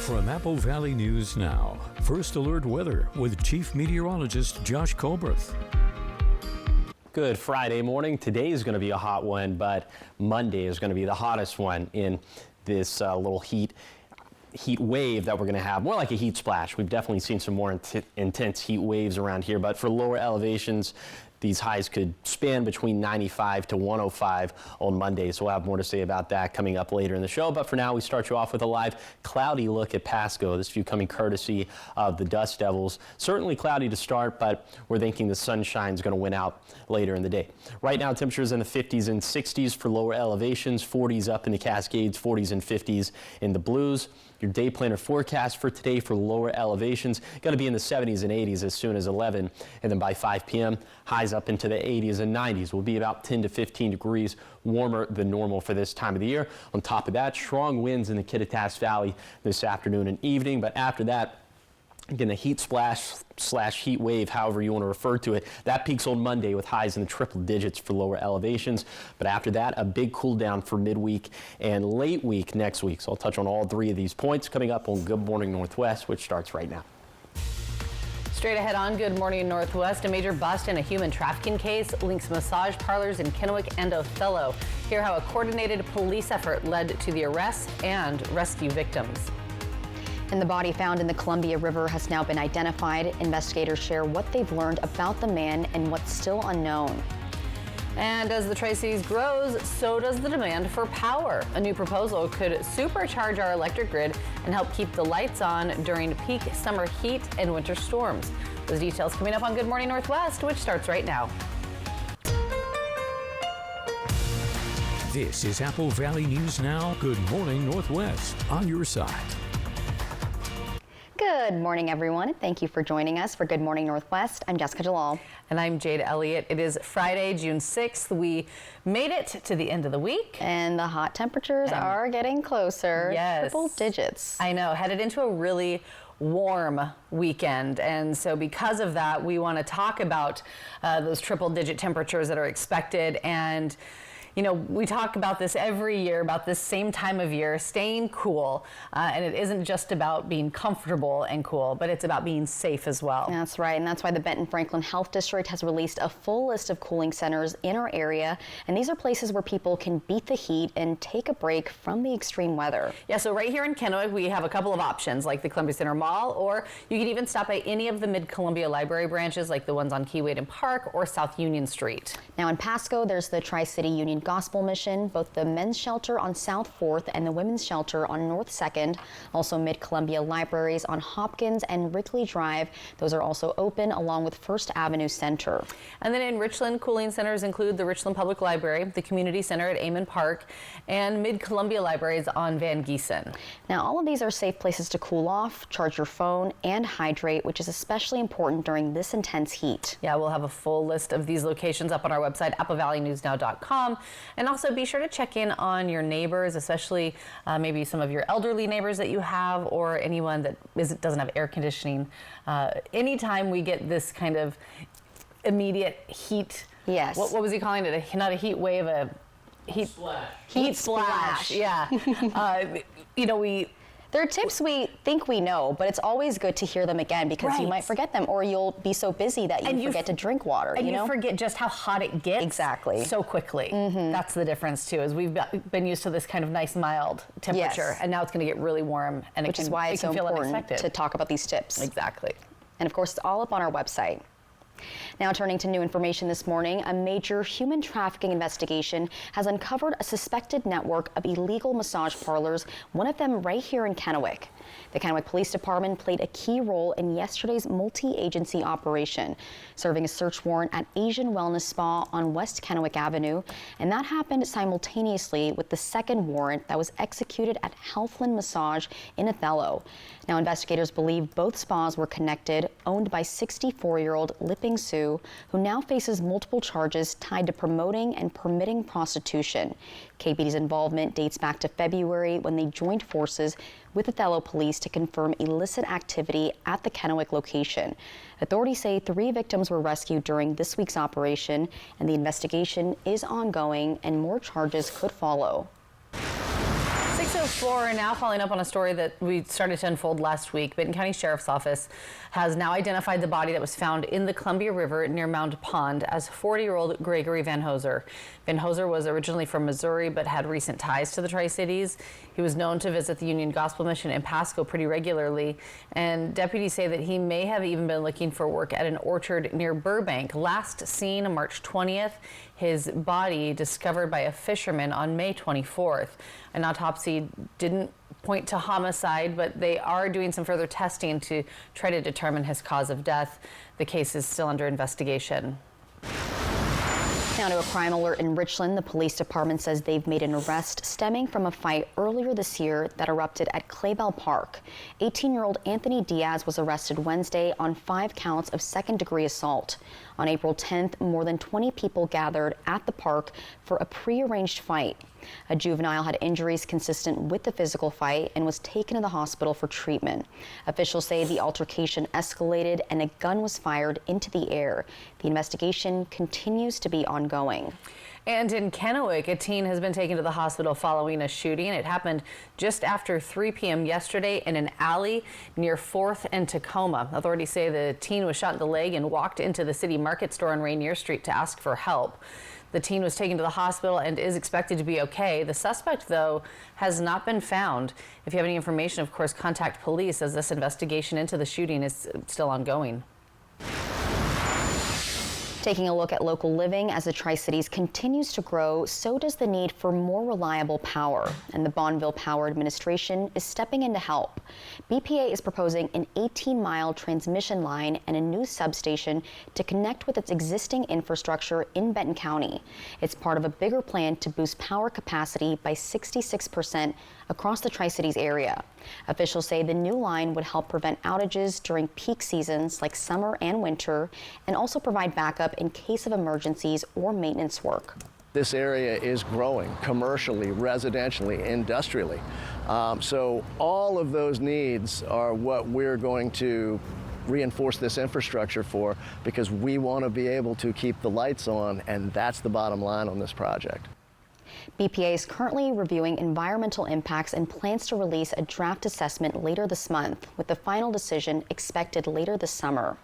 From Apple Valley News Now, First Alert Weather with Chief Meteorologist Josh Colberth. Good Friday morning. Today is going to be a hot one, but Monday is going to be the hottest one in this little heat wave that we're going to have. More like a heat splash. We've definitely seen some more intense heat waves around here, but for lower elevations, these highs could span between 95 to 105 on Monday, so we'll have more to say about that coming up later in the show. But for now, we start you off with a live cloudy look at Pasco. This view coming courtesy of the Dust Devils. Certainly cloudy to start, but we're thinking the sunshine is going to win out later in the day. Right now, temperatures in the 50s and 60s for lower elevations, 40s up in the Cascades, 40s and 50s in the Blues. Your day planner forecast for today for lower elevations going to be in the 70s and 80s as soon as 11, and then by 5 p.m. highs up into the 80s and 90s. Will be about 10 to 15 degrees warmer than normal for this time of the year. On top of that, strong winds in the Kittitas Valley this afternoon and evening, but after that, again, a heat splash / heat wave, however you want to refer to it, that peaks on Monday with highs in the triple digits for lower elevations. But after that, a big cool down for midweek and late week next week. So I'll touch on all three of these points coming up on Good Morning Northwest, which starts right now. Straight ahead on Good Morning Northwest, a major bust in a human trafficking case links massage parlors in Kennewick and Othello. Hear how a coordinated police effort led to the arrest and rescue victims. And the body found in the Columbia River has now been identified. Investigators share what they've learned about the man and what's still unknown. And as the Tri-Cities grows, so does the demand for power. A new proposal could supercharge our electric grid and help keep the lights on during peak summer heat and winter storms. Those details coming up on Good Morning Northwest, which starts right now. This is Apple Valley News Now. Good Morning Northwest on your side. Good morning, everyone. Thank you for joining us for Good Morning Northwest. I'm Jessica Jalal. And I'm Jade Elliott. It is Friday, June 6th. We made it to the end of the week. And the hot temperatures are getting closer. Yes. Triple digits. I know. Headed into a really warm weekend, and so because of that, we want to talk about those triple digit temperatures that are expected. And you know, we talk about this every year, about this same time of year, staying cool. And it isn't just about being comfortable and cool, but it's about being safe as well. That's right. And that's why the Benton Franklin Health District has released a full list of cooling centers in our area. And these are places where people can beat the heat and take a break from the extreme weather. Yeah, so right here in Kennewick, we have a couple of options, like the Columbia Center Mall, or you can even stop by any of the Mid-Columbia Library branches, like the ones on Keewaydin Park or South Union Street. Now in Pasco, there's the Tri-City Union Gospel Mission, both the men's shelter on South 4th and the women's shelter on North 2nd. Also Mid-Columbia Libraries on Hopkins and Wrigley Drive. Those are also open along with First Avenue Center. And then in Richland, cooling centers include the Richland Public Library, the Community Center at Amon Park, and Mid-Columbia Libraries on Van Giesen. Now all of these are safe places to cool off, charge your phone, and hydrate, which is especially important during this intense heat. Yeah, we'll have a full list of these locations up on our website, applevalleyNewsNow.com. And also be sure to check in on your neighbors, especially maybe some of your elderly neighbors that you have, or anyone that doesn't have air conditioning. Anytime we get this kind of immediate heat, yes. What was he calling it? Not a heat wave, a heat splash. Heat splash. Yeah. You know, there are tips we think we know, but it's always good to hear them again because you might forget them, or you'll be so busy that you forget to drink water. And you forget just how hot it gets exactly so quickly. That's the difference too, is we've been used to this kind of nice mild temperature, and now it's going to get really warm, and which is why it's so important to talk about these tips. Exactly. And of course, it's all up on our website. Now turning to new information this morning, a major human trafficking investigation has uncovered a suspected network of illegal massage parlors, one of them right here in Kennewick. The Kennewick Police Department played a key role in yesterday's multi-agency operation, serving a search warrant at Asian Wellness Spa on West Kennewick Avenue, and that happened simultaneously with the second warrant that was executed at Healthland Massage in Othello. Now, investigators believe both spas were connected, owned by 64-year-old Lipping Sue, who now faces multiple charges tied to promoting and permitting prostitution. KPD's involvement dates back to February when they joined forces with Othello Police to confirm illicit activity at the Kennewick location. Authorities say 3 victims were rescued during this week's operation, and the investigation is ongoing and more charges could follow. 6:04, and now following up on a story that we started to unfold last week. Benton County Sheriff's Office has now identified the body that was found in the Columbia River near Mound Pond as 40-year-old Gregory Van Hoser. Van Hoser was originally from Missouri but had recent ties to the Tri-Cities. He was known to visit the Union Gospel Mission in Pasco pretty regularly, and deputies say that he may have even been looking for work at an orchard near Burbank. Last seen March 20th, his body discovered by a fisherman on May 24th. An autopsy didn't point to homicide, but they are doing some further testing to try to determine his cause of death. The case is still under investigation. Now to a crime alert in Richland. The police department says they've made an arrest stemming from a fight earlier this year that erupted at Claybell Park. 18-year-old Anthony Diaz was arrested Wednesday on 5 counts of second-degree assault. On April 10th, more than 20 people gathered at the park for a prearranged fight. A juvenile had injuries consistent with the physical fight and was taken to the hospital for treatment. Officials say the altercation escalated and a gun was fired into the air. The investigation continues to be ongoing. And in Kennewick, a teen has been taken to the hospital following a shooting. It happened just after 3 p.m. yesterday in an alley near 4th and Tacoma. Authorities say the teen was shot in the leg and walked into the city market store on Rainier Street to ask for help. The teen was taken to the hospital and is expected to be okay. The suspect, though, has not been found. If you have any information, of course, contact police, as this investigation into the shooting is still ongoing. Taking a look at local living, as the Tri-Cities continues to grow, so does the need for more reliable power. And the Bonneville Power Administration is stepping in to help. BPA is proposing an 18-mile transmission line and a new substation to connect with its existing infrastructure in Benton County. It's part of a bigger plan to boost power capacity by 66% across the Tri-Cities area. Officials say the new line would help prevent outages during peak seasons like summer and winter, and also provide backup in case of emergencies or maintenance work. This area is growing commercially, residentially, industrially. So all of those needs are what we're going to reinforce this infrastructure for, because we want to be able to keep the lights on, and that's the bottom line on this project. BPA is currently reviewing environmental impacts and plans to release a draft assessment later this month, with the final decision expected later this summer.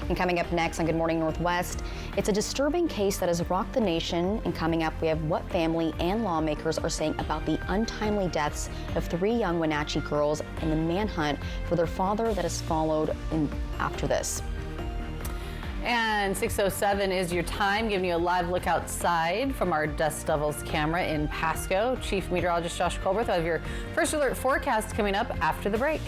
And coming up next on Good Morning Northwest, it's a disturbing case that has rocked the nation. And coming up, we have what family and lawmakers are saying about the untimely deaths of 3 young Wenatchee girls and the manhunt for their father that has followed after this. And 6:07 is your time, giving you a live look outside from our Dust Devils camera in Pasco. Chief Meteorologist Josh Colbert will have your first alert forecast coming up after the break.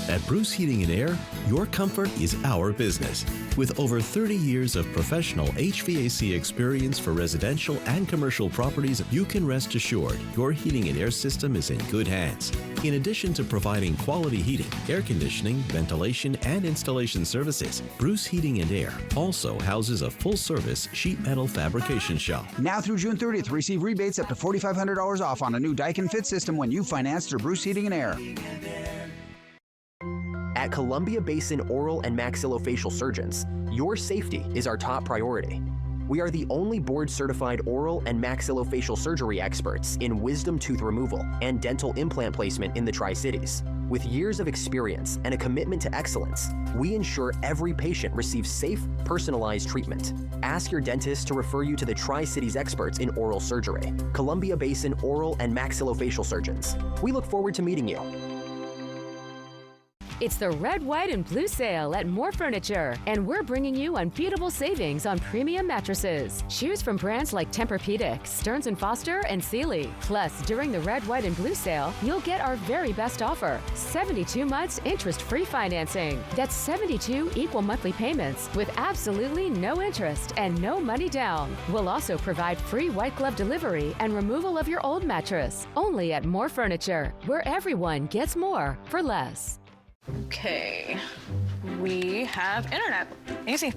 At Bruce Heating and Air, your comfort is our business. With over 30 years of professional HVAC experience for residential and commercial properties, you can rest assured your heating and air system is in good hands. In addition to providing quality heating, air conditioning, ventilation, and installation services, Bruce Heating and Air also houses a full-service sheet metal fabrication shop. Now through June 30th, receive rebates up to $4,500 off on a new Daikin Fit system when you finance through Bruce Heating and Air. At Columbia Basin Oral and Maxillofacial Surgeons, your safety is our top priority. We are the only board-certified oral and maxillofacial surgery experts in wisdom tooth removal and dental implant placement in the Tri-Cities. With years of experience and a commitment to excellence, we ensure every patient receives safe, personalized treatment. Ask your dentist to refer you to the Tri-Cities experts in oral surgery. Columbia Basin Oral and Maxillofacial Surgeons. We look forward to meeting you. It's the Red, White, and Blue sale at More Furniture, and we're bringing you unbeatable savings on premium mattresses. Choose from brands like Tempur-Pedic, Stearns & Foster, and Sealy. Plus, during the Red, White, and Blue sale, you'll get our very best offer, 72 months interest-free financing. That's 72 equal monthly payments with absolutely no interest and no money down. We'll also provide free white glove delivery and removal of your old mattress. Only at More Furniture, where everyone gets more for less. Okay, we have internet. Easy.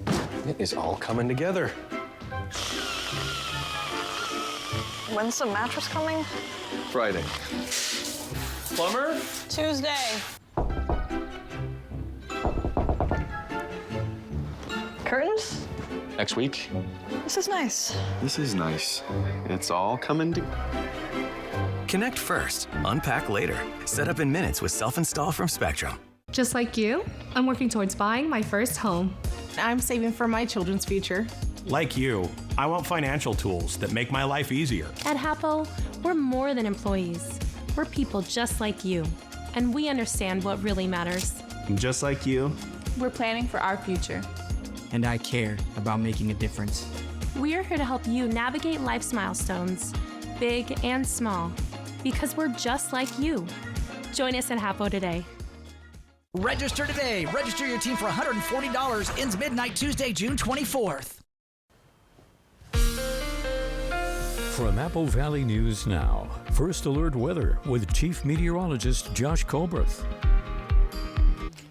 It is all coming together. When's the mattress coming? Friday. Plumber? Tuesday. Curtains? next week. This is nice. This is nice. It's all coming together. Connect first, unpack later. Set up in minutes with self-install from Spectrum. Just like you, I'm working towards buying my first home. I'm saving for my children's future. Like you, I want financial tools that make my life easier. At Hapo, we're more than employees. We're people just like you, and we understand what really matters. Just like you, We're planning for our future. And I care about making a difference. We are here to help you navigate life's milestones, big and small, because we're just like you. Join us at Hapo today. Register today. Register your team for $140. Ends midnight Tuesday, June 24th. From Apple Valley News Now, First Alert Weather with Chief Meteorologist Josh Colbreth.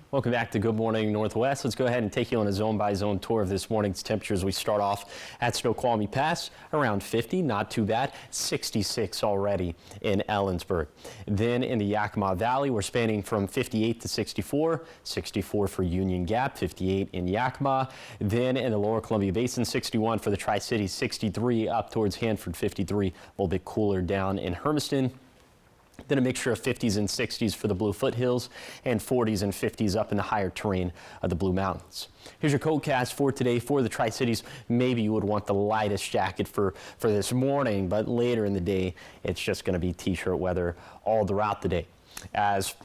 Welcome back to Good Morning Northwest. Let's go ahead and take you on a zone-by-zone tour of this morning's temperatures. We start off at Snoqualmie Pass, around 50, not too bad, 66 already in Ellensburg. Then in the Yakima Valley, we're spanning from 58 to 64, 64 for Union Gap, 58 in Yakima. Then in the Lower Columbia Basin, 61 for the Tri-Cities, 63 up towards Hanford, 53, a little bit cooler down in Hermiston. Then a mixture of 50s and 60s for the Blue Foothills and 40s and 50s up in the higher terrain of the Blue Mountains. Here's your coatcast for today for the Tri-Cities. Maybe you would want the lightest jacket for this morning, but later in the day, it's just going to be t-shirt weather all throughout the day. As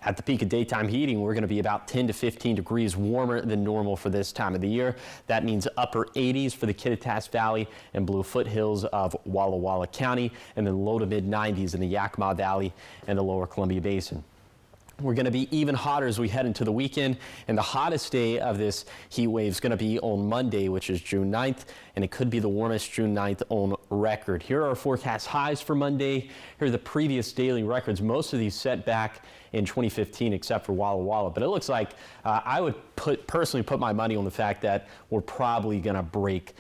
at the peak of daytime heating, we're going to be about 10 to 15 degrees warmer than normal for this time of the year. That means upper 80s for the Kittitas Valley and Blue Foothills of Walla Walla County, and then low to mid 90s in the Yakima Valley and the Lower Columbia Basin. We're going to be even hotter as we head into the weekend, and the hottest day of this heat wave is going to be on Monday, which is June 9th, and it could be the warmest June 9th on record. Here are our forecast highs for Monday. Here are the previous daily records, most of these set back in 2015 except for Walla Walla, but it looks like I would personally put my money on the fact that we're probably going to break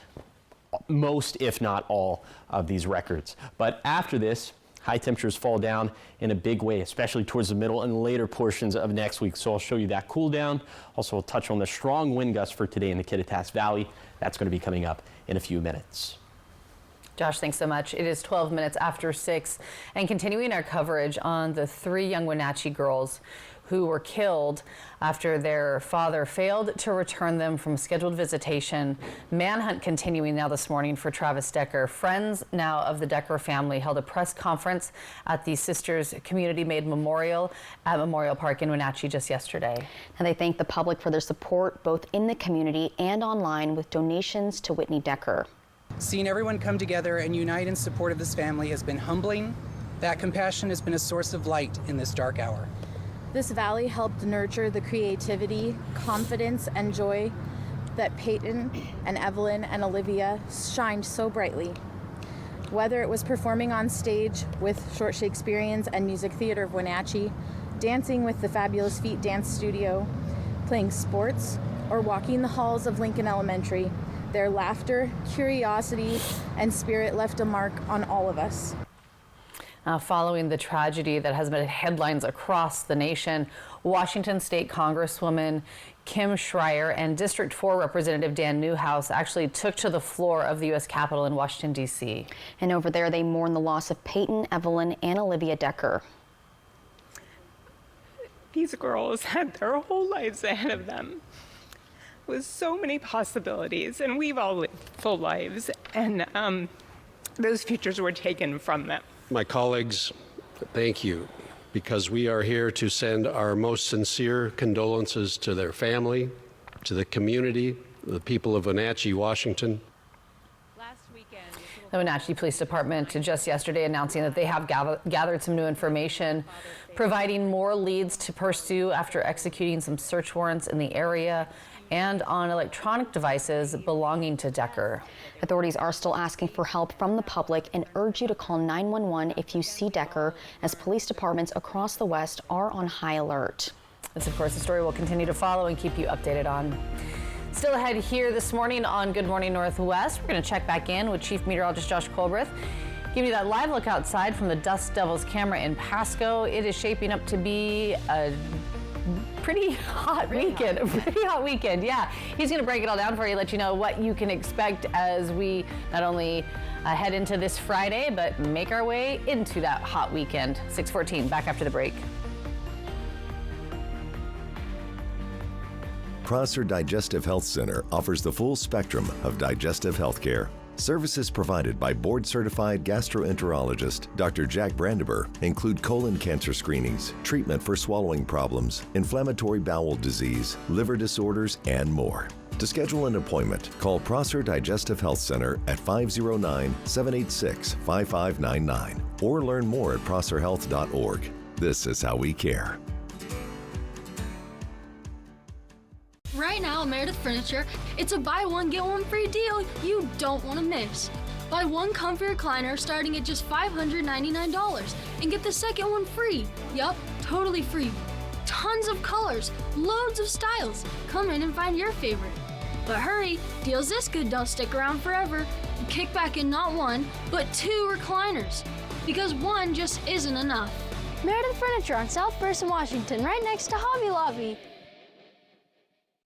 most, if not all, of these records. But after this, high temperatures fall down in a big way, especially towards the middle and later portions of next week. So I'll show you that cool down. Also, we'll touch on the strong wind gusts for today in the Kittitas Valley. That's going to be coming up in a few minutes. Josh, thanks so much. It is 12 minutes after 6, and continuing our coverage on the 3 young Wenatchee girls who were killed after their father failed to return them from scheduled visitation. Manhunt continuing now this morning for Travis Decker. Friends now of the Decker family held a press conference at the Sisters Community Made Memorial at Memorial Park in Wenatchee just yesterday. And they thank the public for their support both in the community and online with donations to Whitney Decker. Seeing everyone come together and unite in support of this family has been humbling. That compassion has been a source of light in this dark hour. This valley helped nurture the creativity, confidence, and joy that Peyton and Evelyn and Olivia shined so brightly. Whether it was performing on stage with Short Shakespeareans and Music Theater of Wenatchee, dancing with the Fabulous Feet Dance Studio, playing sports, or walking the halls of Lincoln Elementary, their laughter, curiosity, and spirit left a mark on all of us. Following the tragedy that has made headlines across the nation, Washington State Congresswoman Kim Schreier and District 4 Representative Dan Newhouse actually took to the floor of the U.S. Capitol in Washington, D.C. And over there, they mourn the loss of Peyton, Evelyn, and Olivia Decker. These girls had their whole lives ahead of them with so many possibilities, and we've all lived full lives, and those futures were taken from them. My colleagues, thank you, because we are here to send our most sincere condolences to their family, to the community, the people of Wenatchee, Washington. The Wenatchee Police Department just yesterday announcing that they have gathered some new information, providing more leads to pursue after executing some search warrants in the area and on electronic devices belonging to Decker. Authorities are still asking for help from the public and urge you to call 911 if you see Decker, as police departments across the West are on high alert. This, of course, the story we'll continue to follow and keep you updated on. Still ahead here this morning on Good Morning Northwest, we're going to check back in with Chief Meteorologist Josh Colbreth. Give you that live look outside from the Dust Devils camera in Pasco. It is shaping up to be a pretty hot weekend. A pretty hot weekend, yeah. He's going to break it all down for you, let you know what you can expect as we not only head into this Friday, but make our way into that hot weekend. 6:14, back after the break. Prosser Digestive Health Center offers the full spectrum of digestive health care. Services provided by board-certified gastroenterologist Dr. Jack Brandenburg include colon cancer screenings, treatment for swallowing problems, inflammatory bowel disease, liver disorders, and more. To schedule an appointment, call Prosser Digestive Health Center at 509-786-5599 or learn more at prosserhealth.org. This is how we care. Right now at Meredith Furniture, it's a buy one, get one free deal you don't want to miss. Buy one comfy recliner starting at just $599 and get the second one free. Yup, totally free. Tons of colors, loads of styles. Come in and find your favorite. But hurry, deals this good don't stick around forever. Kick back in not one, but 2 recliners. Because one just isn't enough. Meredith Furniture on South Person, Washington, right next to Hobby Lobby.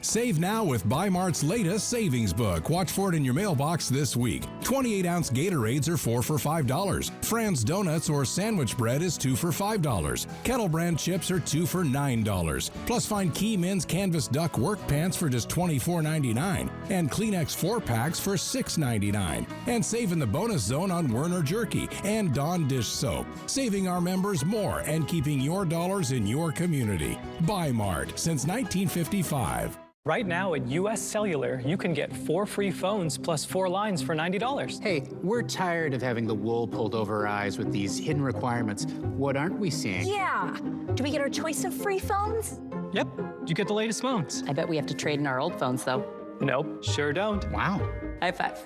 Save now with Bi-Mart's latest savings book. Watch for it in your mailbox this week. 28-ounce Gatorades are 4 for $5. Fran's Donuts or sandwich bread is 2 for $5. Kettle Brand chips are 2 for $9. Plus find Key Men's Canvas Duck work pants for just $24.99 and Kleenex 4-packs for $6.99. And save in the bonus zone on Werner Jerky and Dawn dish soap. Saving our members more and keeping your dollars in your community. Bi-Mart since 1955. Right now at US Cellular, you can get 4 free phones plus 4 lines for $90. Hey, we're tired of having the wool pulled over our eyes with these hidden requirements. What aren't we seeing? Yeah. Do we get our choice of free phones? Yep, you get the latest phones. I bet we have to trade in our old phones, though. Nope, sure don't. Wow. High five.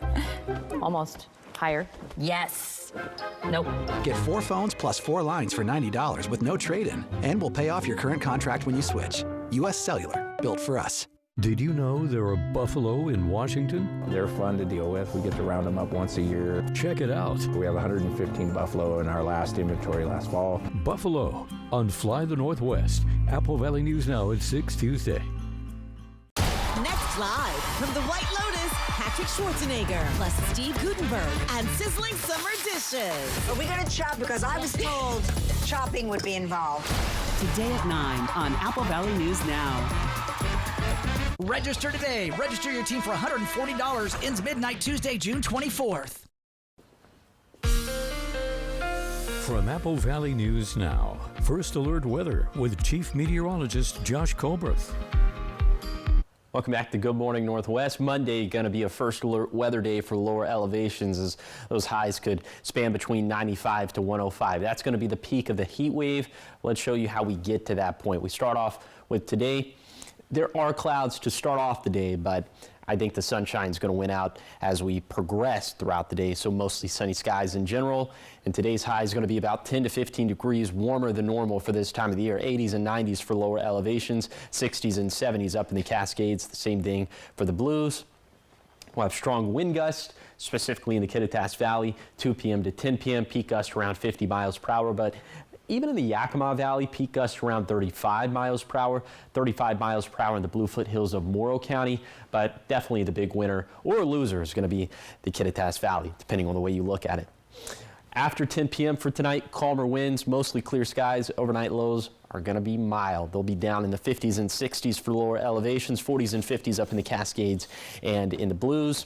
Almost. Higher. Yes. Nope. Get 4 phones plus 4 lines for $90 with no trade-in, and we'll pay off your current contract when you switch. US Cellular, built for us. Did you know there are buffalo in Washington? They're fun to deal with. We get to round them up once a year. Check it out. We have 115 buffalo in our last inventory last fall. Buffalo on Fly the Northwest. Apple Valley News Now at 6 Tuesday. Next live from the White Lotus, Patrick Schwarzenegger, plus Steve Gutenberg, and sizzling summer dishes. Are we going to chop? Because I was told chopping would be involved. Today at 9 on Apple Valley News Now. Register today. Register your team for $140. Ends midnight Tuesday, June 24th. From Apple Valley News Now, First Alert Weather with Chief Meteorologist Josh Colberth. Welcome back to Good Morning Northwest. Monday going to be a first alert weather day for lower elevations as those highs could span between 95 to 105. That's going to be the peak of the heat wave. Let's show you how we get to that point. We start off with today. There are clouds to start off the day, but I think the sunshine is going to win out as we progress throughout the day, so mostly sunny skies in general. And today's high is going to be about 10 to 15 degrees warmer than normal for this time of the year. 80s and 90s for lower elevations, 60s and 70s up in the Cascades. The same thing for the Blues. We'll have strong wind gusts, specifically in the Kittitas Valley, 2 p.m. to 10 p.m. Peak gusts around 50 miles per hour, but even in the Yakima Valley, peak gusts around 35 miles per hour, 35 miles per hour in the Bluefoot Hills of Morrow County, but definitely the big winner or loser is going to be the Kittitas Valley, depending on the way you look at it. After 10 p.m. for tonight, calmer winds, mostly clear skies. Overnight lows are going to be mild. They'll be down in the 50s and 60s for lower elevations, 40s and 50s up in the Cascades and in the Blues.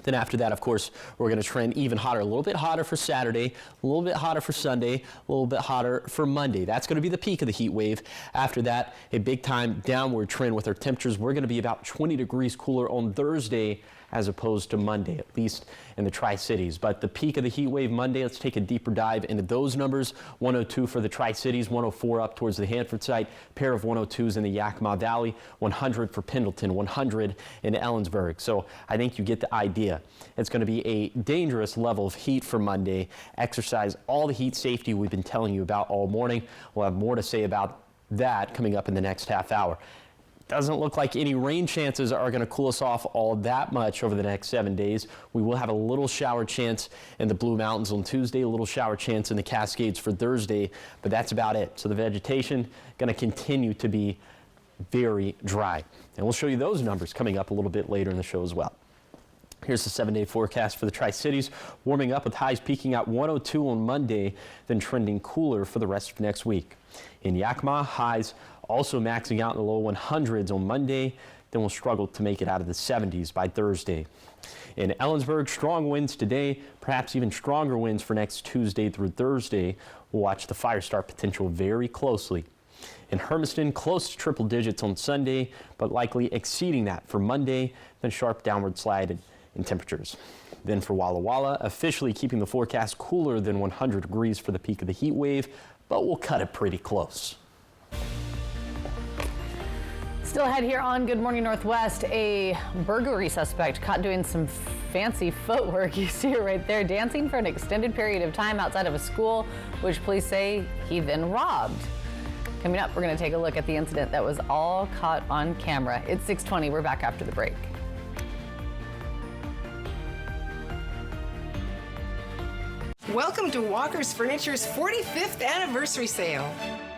Then after that, of course, we're going to trend even hotter, a little bit hotter for Saturday, a little bit hotter for Sunday, a little bit hotter for Monday. That's going to be the peak of the heat wave. After that, a big time downward trend with our temperatures. We're going to be about 20 degrees cooler on Thursday as opposed to Monday, at least in the Tri-Cities. But the peak of the heat wave Monday, let's take a deeper dive into those numbers. 102 for the Tri-Cities, 104 up towards the Hanford site, pair of 102s in the Yakima Valley, 100 for Pendleton, 100 in Ellensburg. So I think you get the idea. It's going to be a dangerous level of heat for Monday. Exercise all the heat safety we've been telling you about all morning. We'll have more to say about that coming up in the next half hour. Doesn't look like any rain chances are going to cool us off all that much over the next 7 days. We will have a little shower chance in the Blue Mountains on Tuesday, a little shower chance in the Cascades for Thursday, but that's about it. So the vegetation going to continue to be very dry. And we'll show you those numbers coming up a little bit later in the show as well. Here's the 7-day forecast for the Tri-Cities, warming up with highs peaking at 102 on Monday, then trending cooler for the rest of next week. In Yakima, highs also maxing out in the low 100s on Monday, then we'll struggle to make it out of the 70s by Thursday. In Ellensburg, strong winds today, perhaps even stronger winds for next Tuesday through Thursday. We'll watch the fire start potential very closely. In Hermiston, close to triple digits on Sunday, but likely exceeding that for Monday, then sharp downward slide in temperatures. Then for Walla Walla, officially keeping the forecast cooler than 100 degrees for the peak of the heat wave, but we'll cut it pretty close. Still ahead here on Good Morning Northwest, a burglary suspect caught doing some fancy footwork. You see it right there, dancing for an extended period of time outside of a school, which police say he then robbed. Coming up, we're going to take a look at the incident that was all caught on camera. It's 6:20. We're back after the break. Welcome to Walker's Furniture's 45th anniversary sale,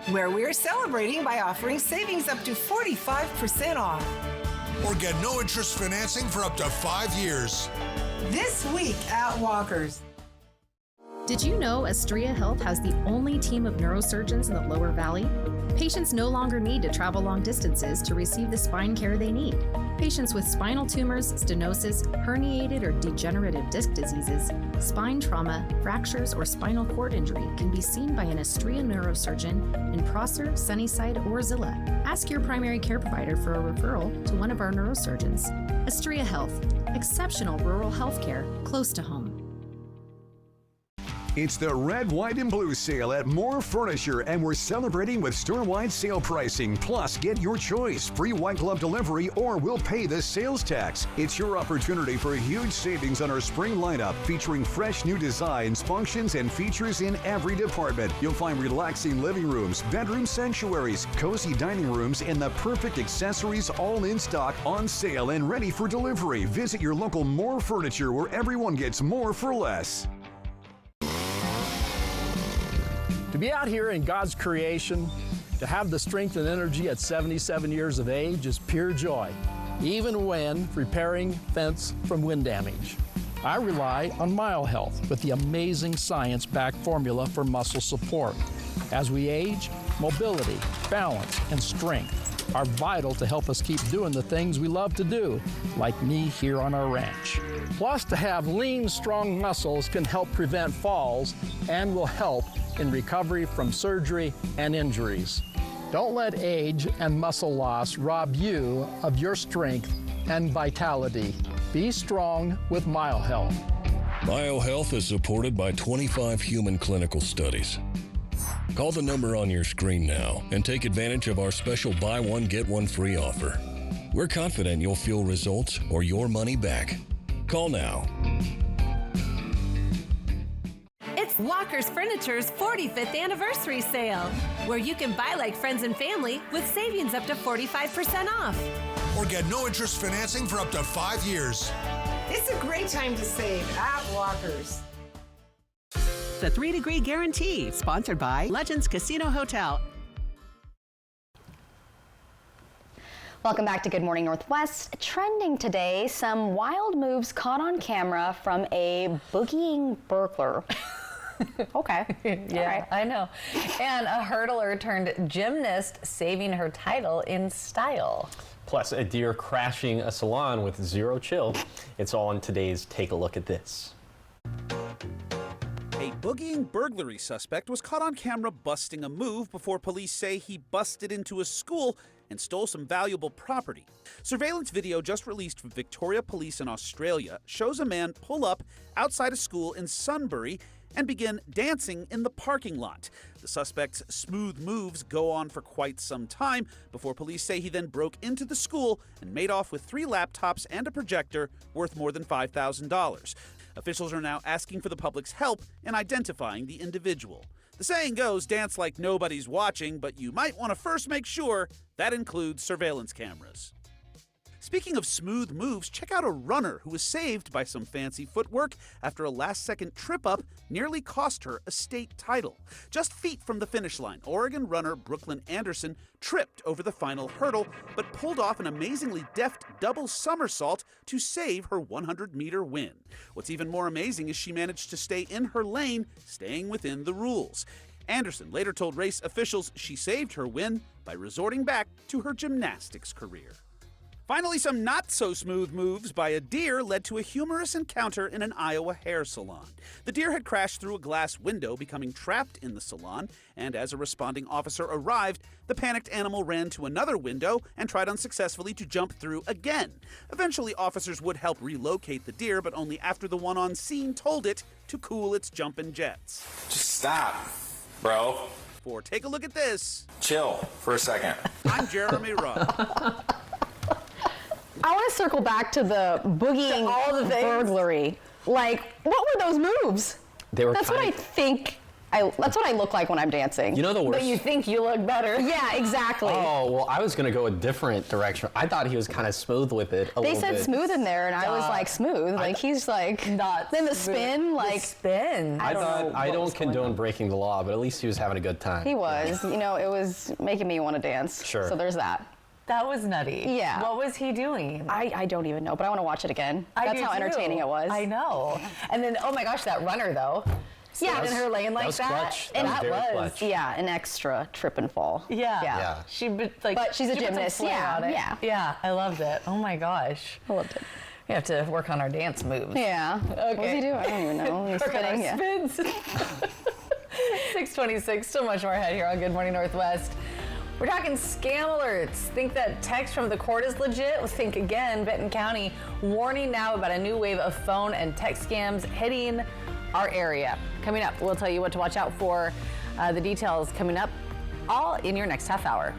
where we're celebrating by offering savings up to 45% off. Or get no interest financing for up to 5 years. This week at Walker's. Did you know Astria Health has the only team of neurosurgeons in the Lower Valley? Patients no longer need to travel long distances to receive the spine care they need. Patients with spinal tumors, stenosis, herniated or degenerative disc diseases, spine trauma, fractures, or spinal cord injury can be seen by an Astria neurosurgeon in Prosser, Sunnyside, or Zillah. Ask your primary care provider for a referral to one of our neurosurgeons. Astria Health, exceptional rural health care close to home. It's the Red, White, and Blue sale at Moore Furniture, and we're celebrating with store-wide sale pricing. Plus, get your choice, free white glove delivery, or we'll pay the sales tax. It's your opportunity for huge savings on our spring lineup, featuring fresh new designs, functions, and features in every department. You'll find relaxing living rooms, bedroom sanctuaries, cozy dining rooms, and the perfect accessories all in stock, on sale, and ready for delivery. Visit your local Moore Furniture, where everyone gets more for less. To be out here in God's creation, to have the strength and energy at 77 years of age is pure joy, even when repairing fence from wind damage. I rely on Mile Health with the amazing science-backed formula for muscle support. As we age, mobility, balance, and strength are vital to help us keep doing the things we love to do, like me here on our ranch. Plus, to have lean, strong muscles can help prevent falls and will help in recovery from surgery and injuries. Don't let age and muscle loss rob you of your strength and vitality. Be strong with Mile Health. Mile Health is supported by 25 human clinical studies. Call the number on your screen now and take advantage of our special buy one, get one free offer. We're confident you'll feel results or your money back. Call now. It's Walker's Furniture's 45th anniversary sale, where you can buy like friends and family with savings up to 45% off. Or get no interest financing for up to 5 years. It's a great time to save at Walker's. The 3-Degree Guarantee, sponsored by Legends Casino Hotel. Welcome back to Good Morning Northwest. Trending today, some wild moves caught on camera from a boogieing burglar. Okay. Yeah, right. I know. And a hurdler turned gymnast saving her title in style. Plus, a deer crashing a salon with zero chill. It's all in today's Take a Look at This. A boogieing burglary suspect was caught on camera busting a move before police say he busted into a school and stole some valuable property. Surveillance video just released from Victoria Police in Australia shows a man pull up outside a school in Sunbury and begin dancing in the parking lot. The suspect's smooth moves go on for quite some time before police say he then broke into the school and made off with 3 laptops and a projector worth more than $5,000. Officials are now asking for the public's help in identifying the individual. The saying goes, dance like nobody's watching, but you might want to first make sure that includes surveillance cameras. Speaking of smooth moves, check out a runner who was saved by some fancy footwork after a last-second trip-up nearly cost her a state title. Just feet from the finish line, Oregon runner Brooklyn Anderson tripped over the final hurdle, but pulled off an amazingly deft double somersault to save her 100-meter win. What's even more amazing is she managed to stay in her lane, staying within the rules. Anderson later told race officials she saved her win by resorting back to her gymnastics career. Finally, some not-so-smooth moves by a deer led to a humorous encounter in an Iowa hair salon. The deer had crashed through a glass window, becoming trapped in the salon, and as a responding officer arrived, the panicked animal ran to another window and tried unsuccessfully to jump through again. Eventually, officers would help relocate the deer, but only after the one on scene told it to cool its jumping jets. Just stop, bro. For Take a Look at This. Chill for a second. I'm Jeremy Rudd. I want to circle back to the boogieing all the things. burglary. Like, what were those moves? They were That's what I think. That's what I look like when I'm dancing. You know the worst? But you think you look better. Yeah, exactly. Oh, well, I was going to go a different direction. I thought he was kind of smooth with it a They little said bit. smooth in there, and I was like, smooth? Like, he's like, not then the smooth. spin, like. The spin. I don't condone breaking the law, but at least he was having a good time. He was. You know, it was making me want to dance. Sure. So there's that. That was nutty. Yeah. What was he doing? I don't even know, but I want to watch it again. That's how entertaining it was. I know. And then, oh my gosh, that runner though. Yeah, in her lane like was that. clutch. And That was very clutch. Yeah, an extra trip and fall. Yeah. Yeah. But she's a gymnast. Yeah. Yeah. I loved it. Oh my gosh. I loved it. We have to work on our dance moves. Yeah. Okay. What does he do? I don't even know. He's Work on our spinning. Yeah. spins. 6:26. So much more ahead here on Good Morning Northwest. We're talking scam alerts. Think that text from the court is legit? Well, think again. Benton County warning now about a new wave of phone and text scams hitting our area. Coming up, we'll tell you what to watch out for. The details coming up, all in your next half hour.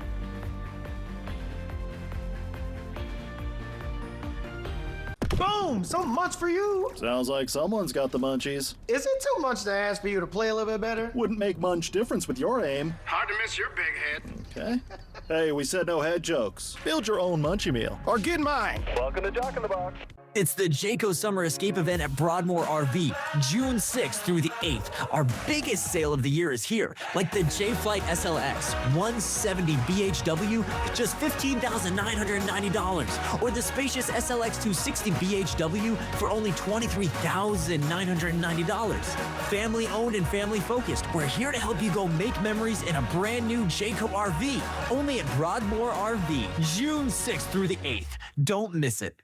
Boom! So much for you. Sounds like someone's got the munchies. Is it too much to ask for you to play a little bit better? Wouldn't make much difference with your aim. Hard to miss your big head. Okay. Hey, we said no head jokes. Build your own munchie meal. Or get mine. Welcome to Jock in the Box. It's the Jayco Summer Escape event at Broadmoor RV, June 6th through the 8th. Our biggest sale of the year is here, like the J-Flight SLX 170 BHW, just $15,990, or the spacious SLX 260 BHW for only $23,990. Family owned and family focused, we're here to help you go make memories in a brand new Jayco RV, only at Broadmoor RV, June 6th through the 8th. Don't miss it.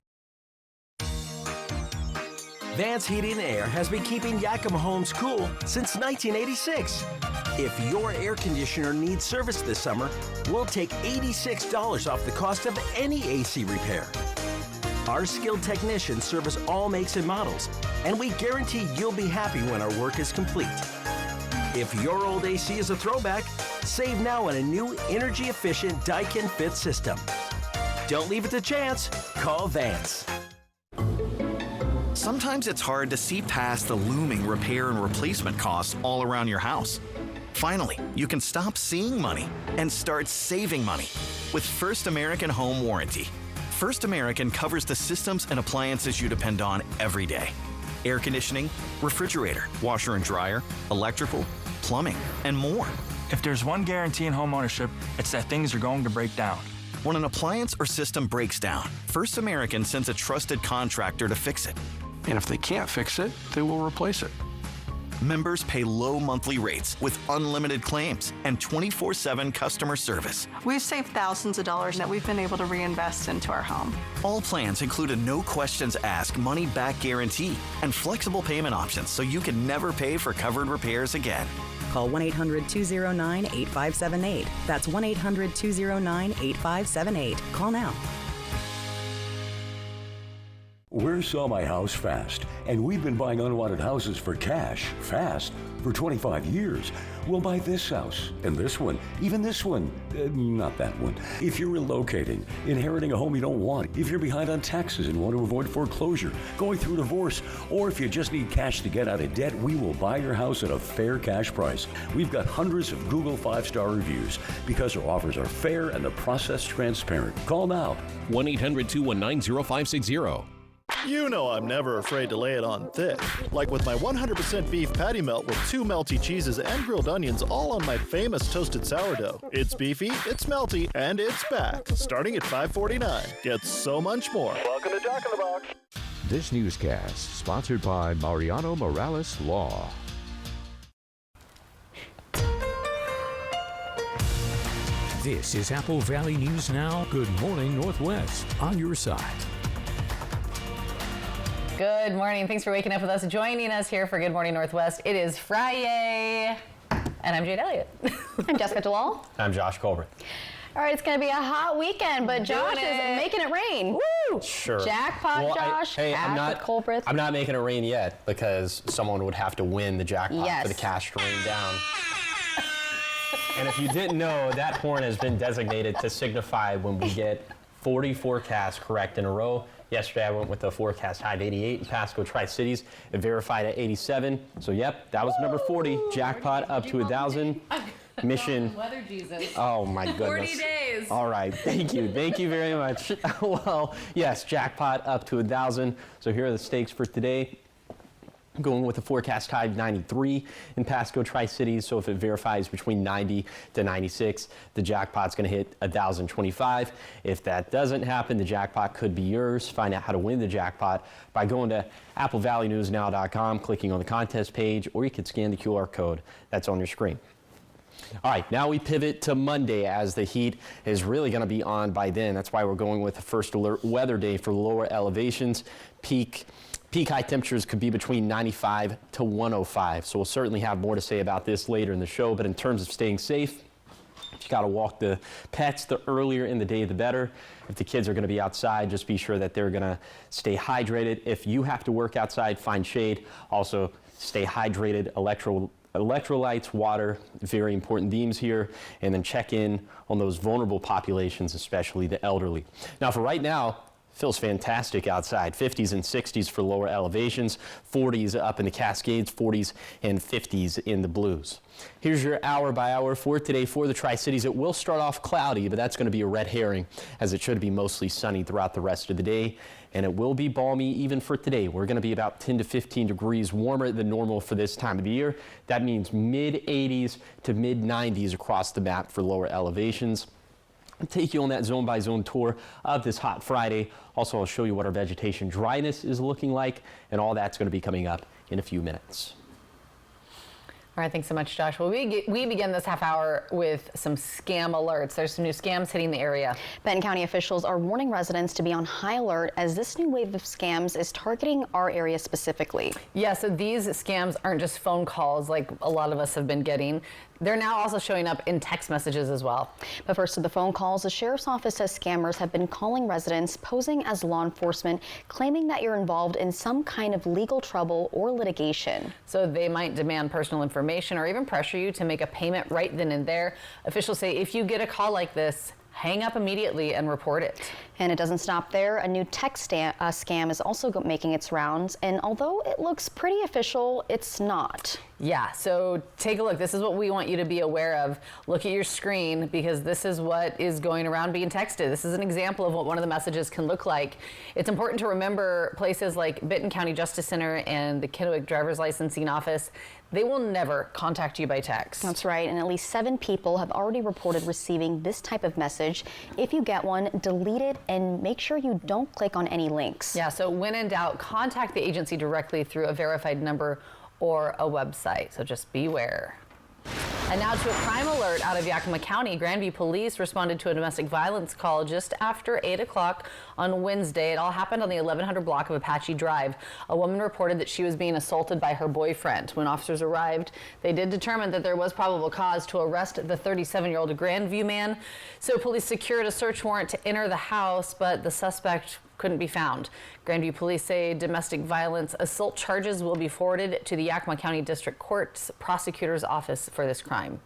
Vance Heating and Air has been keeping Yakima homes cool since 1986. If your air conditioner needs service this summer, we'll take $86 off the cost of any AC repair. Our skilled technicians service all makes and models, and we guarantee you'll be happy when our work is complete. If your old AC is a throwback, save now on a new energy-efficient Daikin Fit system. Don't leave it to chance. Call Vance. Sometimes it's hard to see past the looming repair and replacement costs all around your house. Finally, you can stop seeing money and start saving money with First American Home Warranty. First American covers the systems and appliances you depend on every day. Air conditioning, refrigerator, washer and dryer, electrical, plumbing, and more. If there's one guarantee in home ownership, it's that things are going to break down. When an appliance or system breaks down, First American sends a trusted contractor to fix it. And if they can't fix it, they will replace it. Members pay low monthly rates with unlimited claims and 24/7 customer service. We've saved thousands of dollars that we've been able to reinvest into our home. All plans include a no questions asked money back guarantee and flexible payment options so you can never pay for covered repairs again. Call 1-800-209-8578. That's 1-800-209-8578. Call now. We're Sell My House Fast, and we've been buying unwanted houses for cash, fast, for 25 years. We'll buy this house, and this one, even this one, not that one. If you're relocating, inheriting a home you don't want, if you're behind on taxes and want to avoid foreclosure, going through a divorce, or if you just need cash to get out of debt, we will buy your house at a fair cash price. We've got hundreds of Google 5-star reviews because our offers are fair and the process transparent. Call now. 1-800-219-0560. You know I'm never afraid to lay it on thick. Like with my 100% beef patty melt with 2 melty cheeses and grilled onions all on my famous toasted sourdough. It's beefy, it's melty, and it's back. Starting at $5.49. Get so much more. Welcome to Jack in the Box. This newscast sponsored by Mariano Morales Law. This is Apple Valley News Now. Good morning, Northwest. On your side. Good morning. Thanks for waking up with us. Joining us here for Good Morning Northwest. It is Friday, and I'm Jade Elliott. I'm Jessica DeLal. I'm Josh Colbert. All right, it's going to be a hot weekend, but Josh is making it rain. Woo! Sure. Jackpot, Josh. Colbert. I'm not making it rain yet because someone would have to win the jackpot for the cash to rain down. And if you didn't know, that horn has been designated to signify when we get 40 forecasts correct in a row. Yesterday, I went with the forecast high at 88 in Pasco Tri-Cities. It verified at 87. So, yep, that was number 40. Jackpot up to 1,000. Mission. Weather Jesus. Oh, my goodness. 40 days. All right. Thank you. Thank you very much. Well, yes, jackpot up to 1,000. So, here are the stakes for today. Going with the forecast high of 93 in Pasco Tri-Cities. So if it verifies between 90 to 96, the jackpot's going to hit 1,025. If that doesn't happen, the jackpot could be yours. Find out how to win the jackpot by going to applevalleynewsnow.com, clicking on the contest page, or you can scan the QR code that's on your screen. All right, now we pivot to Monday as the heat is really going to be on by then. That's why we're going with the first alert weather day for lower elevations. Peak high temperatures could be between 95 to 105. So we'll certainly have more to say about this later in the show. But in terms of staying safe, if you got to walk the pets, the earlier in the day, the better. If the kids are going to be outside, just be sure that they're going to stay hydrated. If you have to work outside, find shade. Also, stay hydrated. Electrolytes, water, very important themes here. And then check in on those vulnerable populations, especially the elderly. Now, for right now, feels fantastic outside. 50s and 60s for lower elevations, 40s up in the Cascades, 40s and 50s in the Blues. Here's your hour by hour for today for the Tri-Cities. It will start off cloudy, but that's going to be a red herring as it should be mostly sunny throughout the rest of the day. And it will be balmy even for today. We're going to be about 10 to 15 degrees warmer than normal for this time of the year. That means mid 80s to mid 90s across the map for lower elevations. I'll take you on that zone by zone tour of this hot Friday. Also, I'll show you what our vegetation dryness is looking like, and all that's going to be coming up in a few minutes. All right, thanks so much, Josh. Well, we begin this half hour with some scam alerts. There's some new scams hitting the area. Benton County officials are warning residents to be on high alert as this new wave of scams is targeting our area specifically. Yeah, so these scams aren't just phone calls like a lot of us have been getting. They're now also showing up in text messages as well. But first to the phone calls, the sheriff's office says scammers have been calling residents posing as law enforcement, claiming that you're involved in some kind of legal trouble or litigation. So they might demand personal information or even pressure you to make a payment right then and there. Officials say if you get a call like this, hang up immediately and report it. And it doesn't stop there. A new text scam is also making its rounds. And although it looks pretty official, it's not. Yeah, so take a look. This is what we want you to be aware of. Look at your screen because this is what is going around being texted. This is an example of what one of the messages can look like. It's important to remember places like Benton County Justice Center and the Kennewick Driver's Licensing Office. They will never contact you by text. That's right, and at least 7 people have already reported receiving this type of message. If you get one, delete it and make sure you don't click on any links. Yeah, so when in doubt, contact the agency directly through a verified number or a website, so just beware. And now to a crime alert out of Yakima County. Grandview Police responded to a domestic violence call just after 8 o'clock on Wednesday. It all happened on the 1100 block of Apache Drive. A woman reported that she was being assaulted by her boyfriend. When officers arrived, they did determine that there was probable cause to arrest the 37-year-old Grandview man. So police secured a search warrant to enter the house, but the suspect couldn't be found. Grandview police say domestic violence assault charges will be forwarded to the Yakima County District Court's prosecutor's office for this crime.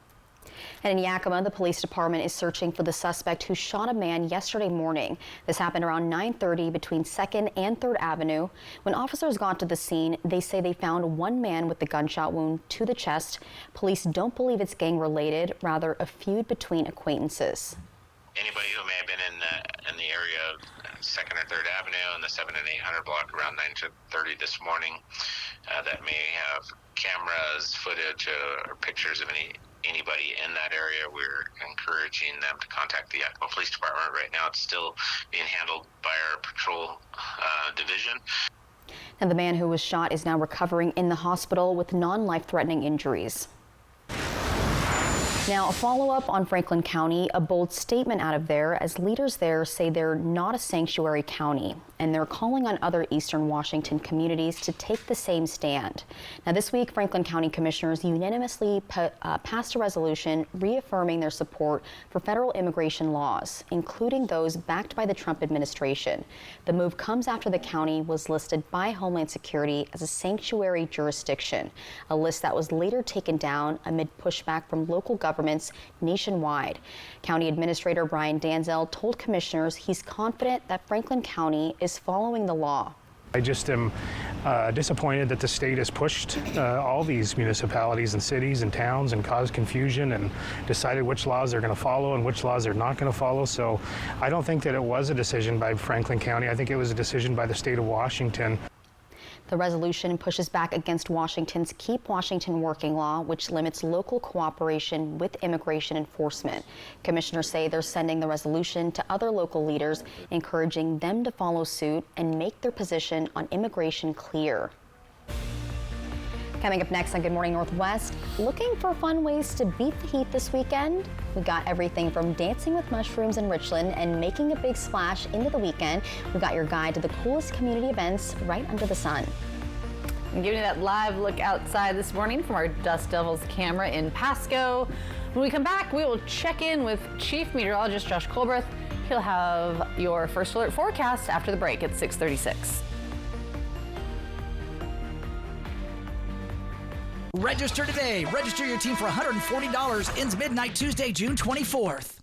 And in Yakima, the police department is searching for the suspect who shot a man yesterday morning. This happened around 9:30 between 2nd and 3rd Avenue. When officers got to the scene, they say they found one man with the gunshot wound to the chest. Police don't believe it's gang related, rather a feud between acquaintances. Anybody who may have been in the area of 2nd or 3rd Avenue and the 7 and 800 block around 9:30 this morning that may have cameras, footage, or pictures of anybody in that area, we're encouraging them to contact the Yakima Police Department. Right now it's still being handled by our patrol division. And the man who was shot is now recovering in the hospital with non-life-threatening injuries. Now, a follow-up on Franklin County, a bold statement out of there as leaders there say they're not a sanctuary county, and they're calling on other Eastern Washington communities to take the same stand. Now, this week, Franklin County commissioners unanimously passed a resolution reaffirming their support for federal immigration laws, including those backed by the Trump administration. The move comes after the county was listed by Homeland Security as a sanctuary jurisdiction, a list that was later taken down amid pushback from local governments nationwide. County Administrator Brian Danzel told commissioners he's confident that Franklin County is following the law. I just am disappointed that the state has pushed all these municipalities and cities and towns and caused confusion and decided which laws they're going to follow and which laws they're not going to follow. So I don't think that it was a decision by Franklin County. I think it was a decision by the state of Washington. The resolution pushes back against Washington's Keep Washington Working law, which limits local cooperation with immigration enforcement. Commissioners say they're sending the resolution to other local leaders, encouraging them to follow suit and make their position on immigration clear. Coming up next on Good Morning Northwest, looking for fun ways to beat the heat this weekend? We got everything from dancing with mushrooms in Richland and making a big splash into the weekend. We got your guide to the coolest community events right under the sun. I'm giving you that live look outside this morning from our Dust Devils camera in Pasco. When we come back, we will check in with Chief Meteorologist Josh Colbreth. He'll have your first alert forecast after the break at 6:36. Register today. Register your team for $140. Ends midnight Tuesday, June 24th.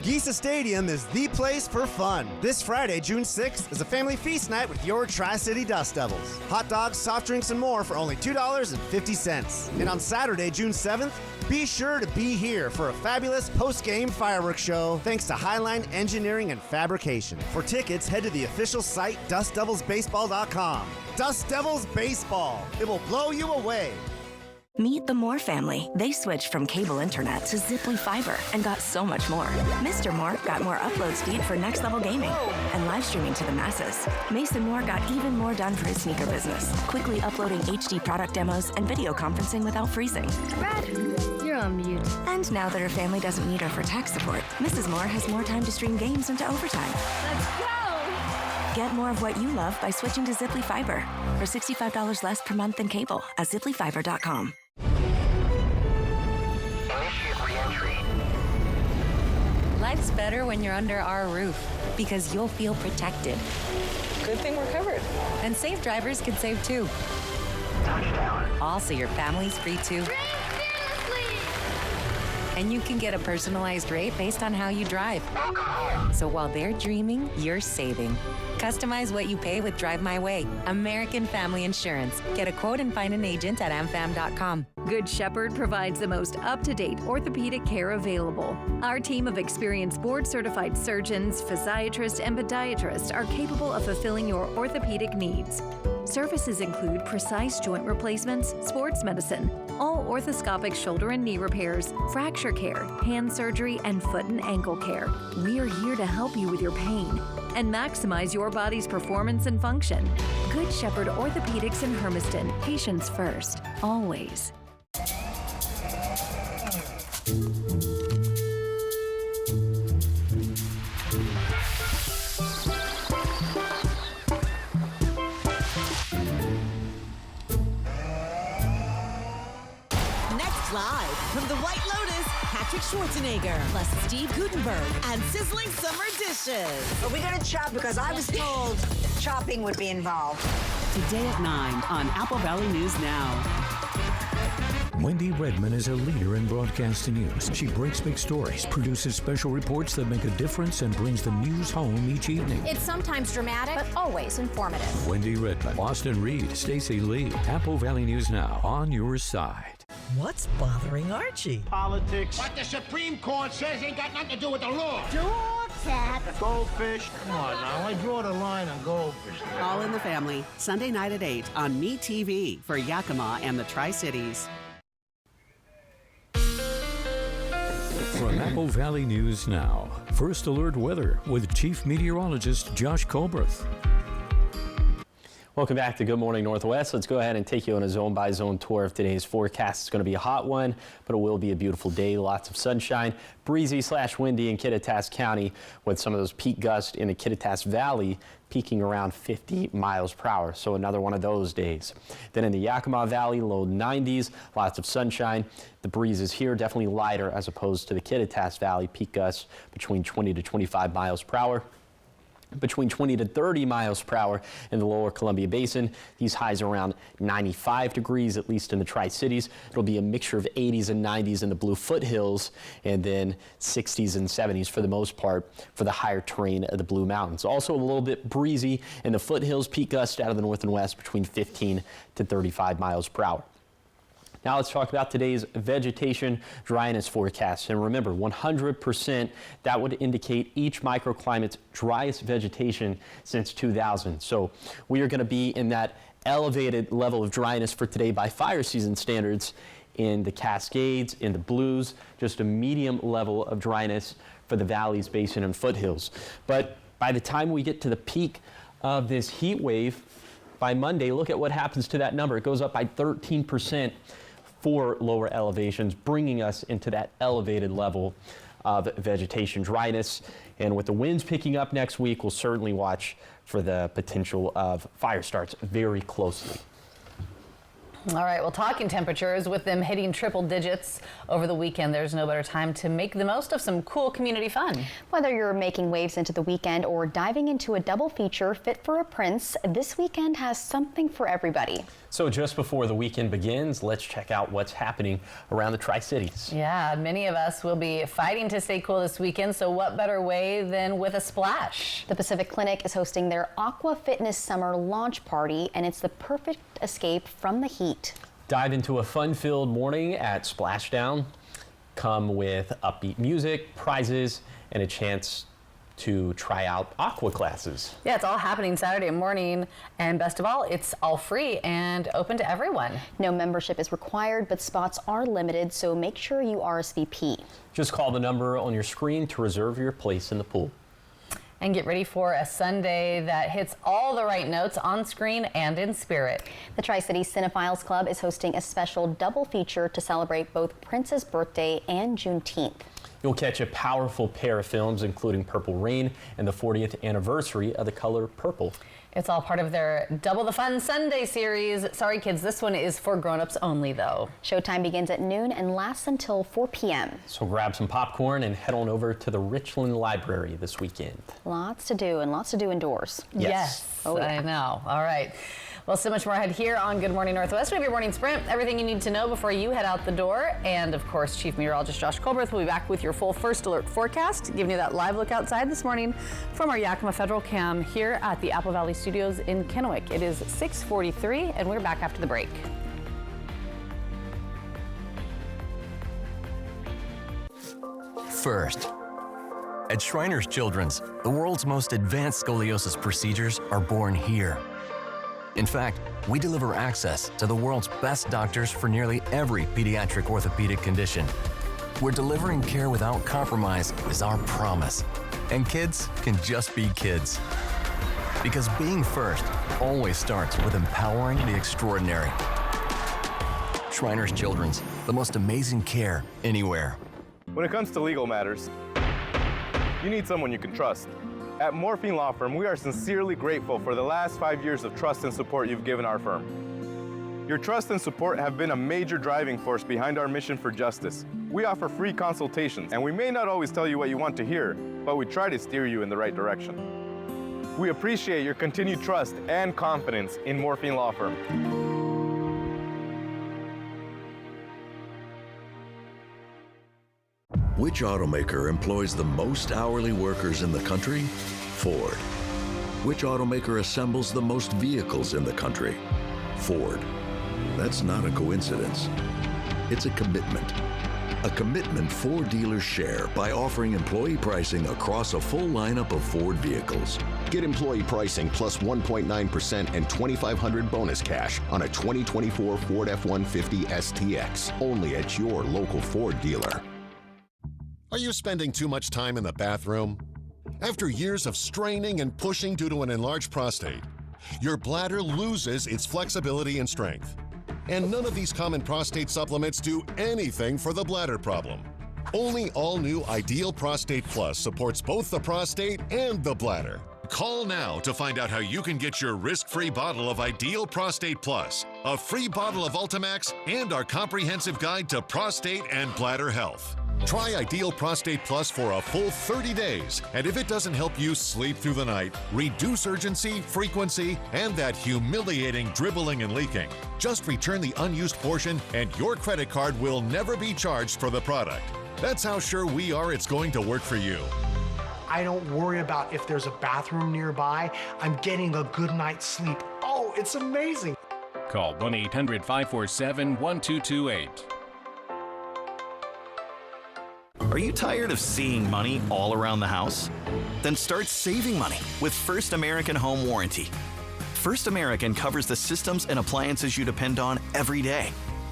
Giesa Stadium is the place for fun. This Friday, June 6th, is a family feast night with your Tri-City Dust Devils. Hot dogs, soft drinks, and more for only $2.50. And on Saturday, June 7th, be sure to be here for a fabulous post-game fireworks show thanks to Highline Engineering and Fabrication. For tickets, head to the official site, DustDevilsBaseball.com. Dust Devils Baseball. It will blow you away. Meet the Moore family. They switched from cable internet to Ziply Fiber and got so much more. Mr. Moore got more upload speed for next level gaming and live streaming to the masses. Mason Moore got even more done for his sneaker business, quickly uploading HD product demos and video conferencing without freezing. Brad, you're on mute. And now that her family doesn't need her for tech support, Mrs. Moore has more time to stream games into overtime. Let's go! Get more of what you love by switching to Ziply Fiber for $65 less per month than cable at ZiplyFiber.com. Life's better when you're under our roof because you'll feel protected. Good thing we're covered. And safe drivers can save too. Touchdown. Also, your family's free too. And you can get a personalized rate based on how you drive. So while they're dreaming, you're saving. Customize what you pay with Drive My Way. American Family Insurance. Get a quote and find an agent at amfam.com. Good Shepherd provides the most up-to-date orthopedic care available. Our team of experienced board-certified surgeons, physiatrists, and podiatrists are capable of fulfilling your orthopedic needs. Services include precise joint replacements, sports medicine, all orthoscopic shoulder and knee repairs, fracture care, hand surgery, and foot and ankle care. We are here to help you with your pain and maximize your body's performance and function. Good Shepherd Orthopedics in Hermiston. Patients first, always. Next Live from the White Lotus, Patrick Schwarzenegger, plus Steve Gutenberg, and sizzling summer dishes. Are we going to chop? Because I was told chopping would be involved. Today at 9 on Apple Valley News Now. Wendy Redman is a leader in broadcast news. She breaks big stories, produces special reports that make a difference, and brings the news home each evening. It's sometimes dramatic, but always informative. Wendy Redman, Austin Reed, Stacey Lee, Apple Valley News Now, on your side. What's bothering Archie? Politics. What the Supreme Court says ain't got nothing to do with the law. Goldfish. Come on now, I draw the line on goldfish. All in the Family, Sunday night at 8 on MeTV for Yakima and the Tri-Cities. From Apple Valley News Now, First Alert Weather with Chief Meteorologist Josh Colberth. Welcome back to Good Morning Northwest. Let's go ahead and take you on a zone-by-zone tour of today's forecast. It's going to be a hot one, but it will be a beautiful day. Lots of sunshine, breezy/windy in Kittitas County with some of those peak gusts in the Kittitas Valley peaking around 50 miles per hour. So another one of those days. Then in the Yakima Valley, low 90s, lots of sunshine. The breezes here definitely lighter as opposed to the Kittitas Valley, peak gusts between 20 to 25 miles per hour. Between 20 to 30 miles per hour in the lower Columbia Basin. These highs around 95 degrees, at least in the Tri-Cities. It'll be a mixture of 80s and 90s in the Blue Foothills, and then 60s and 70s for the most part for the higher terrain of the Blue Mountains. Also a little bit breezy in the foothills, peak gusts out of the north and west between 15 to 35 miles per hour. Now let's talk about today's vegetation dryness forecast. And remember, 100%, that would indicate each microclimate's driest vegetation since 2000. So we are going to be in that elevated level of dryness for today by fire season standards in the Cascades, in the Blues, just a medium level of dryness for the valleys, basin, and foothills. But by the time we get to the peak of this heat wave, by Monday, look at what happens to that number. It goes up by 13%. For lower elevations, bringing us into that elevated level of vegetation dryness. And with the winds picking up next week, we'll certainly watch for the potential of fire starts very closely. All right, well, talking temperatures, with them hitting triple digits over the weekend, there's no better time to make the most of some cool community fun. Whether you're making waves into the weekend or diving into a double feature fit for a prince, this weekend has something for everybody. So just before the weekend begins, let's check out what's happening around the Tri-Cities. Yeah, many of us will be fighting to stay cool this weekend, so what better way than with a splash? The Pacific Clinic is hosting their Aqua Fitness Summer launch party, and it's the perfect escape from the heat. Dive into a fun-filled morning at Splashdown. Come with upbeat music, prizes, and a chance to try out aqua classes. Yeah, it's all happening Saturday morning, and best of all, it's all free and open to everyone. No membership is required, but spots are limited, so make sure you RSVP. Just call the number on your screen to reserve your place in the pool. And get ready for a Sunday that hits all the right notes on screen and in spirit. The Tri-Cities Cinephiles Club is hosting a special double feature to celebrate both Prince's birthday and Juneteenth. You'll catch a powerful pair of films, including Purple Rain and the 40th anniversary of the color purple. It's all part of their Double the Fun Sunday series. Sorry, kids, this one is for grown-ups only, though. Showtime begins at noon and lasts until 4 p.m. So grab some popcorn and head on over to the Richland Library this weekend. Lots to do, and lots to do indoors. Yes. Oh, yeah. I know. All right. Well, so much more ahead here on Good Morning Northwest. We have your morning sprint, everything you need to know before you head out the door. And, of course, Chief Meteorologist Josh Colberth will be back with your full First Alert forecast, giving you that live look outside this morning from our Yakima Federal Cam here at the Apple Valley Studios in Kennewick. It is 6:43, and we're back after the break. First, at Shriners Children's, the world's most advanced scoliosis procedures are born here. In fact, we deliver access to the world's best doctors for nearly every pediatric orthopedic condition. We're delivering care without compromise is our promise. And kids can just be kids. Because being first always starts with empowering the extraordinary. Shriners Children's, the most amazing care anywhere. When it comes to legal matters, you need someone you can trust. At Morphine Law Firm, we are sincerely grateful for the last 5 years of trust and support you've given our firm. Your trust and support have been a major driving force behind our mission for justice. We offer free consultations, and we may not always tell you what you want to hear, but we try to steer you in the right direction. We appreciate your continued trust and confidence in Morphine Law Firm. Which automaker employs the most hourly workers in the country? Ford. Which automaker assembles the most vehicles in the country? Ford. That's not a coincidence. It's a commitment. A commitment Ford dealers share by offering employee pricing across a full lineup of Ford vehicles. Get employee pricing plus 1.9% and $2,500 bonus cash on a 2024 Ford F-150 STX, only at your local Ford dealer. Are you spending too much time in the bathroom? After years of straining and pushing due to an enlarged prostate, your bladder loses its flexibility and strength. And none of these common prostate supplements do anything for the bladder problem. Only all-new Ideal Prostate Plus supports both the prostate and the bladder. Call now to find out how you can get your risk-free bottle of Ideal Prostate Plus, a free bottle of Ultimax, and our comprehensive guide to prostate and bladder health. Try Ideal Prostate Plus for a full 30 days, and if it doesn't help you sleep through the night, reduce urgency, frequency, and that humiliating dribbling and leaking, just return the unused portion and your credit card will never be charged for the product. That's how sure we are it's going to work for you. I don't worry about if there's a bathroom nearby. I'm getting a good night's sleep. Oh, it's amazing. Call 1-800-547-1228. Are you tired of seeing money all around the house? Then start saving money with First American Home Warranty. First American covers the systems and appliances you depend on every day.